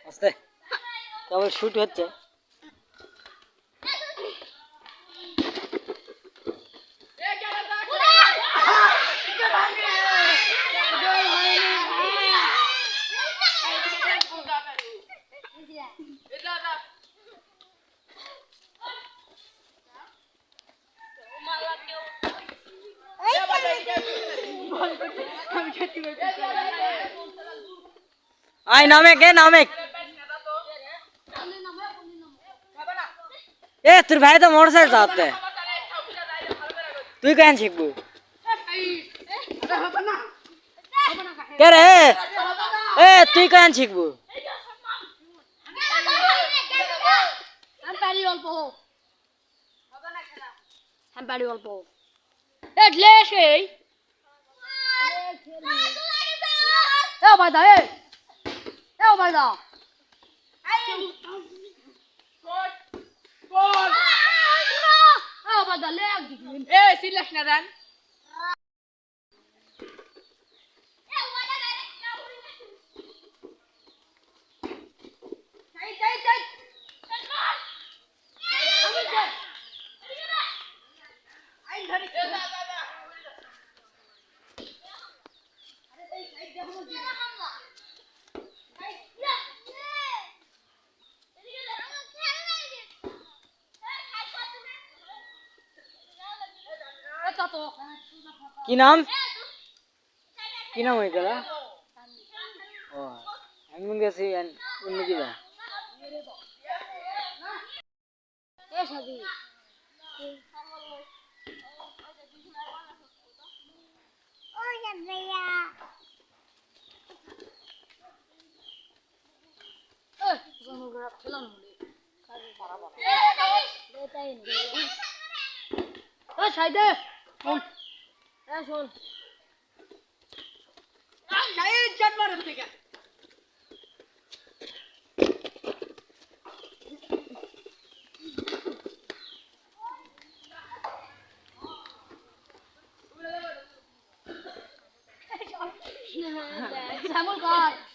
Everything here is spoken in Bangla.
আস্তে কেবল শুট হচ্ছে। আয় নামে কে নামে এ তোর ভাই তো মোটরসাইকেল চালাতে তুই কেন শিখবো কে রে এ তুই কেন শিখবো কি নাম কি নাম হয়ে গেল ও আমি গেছি অন্য কি বা Samuel God.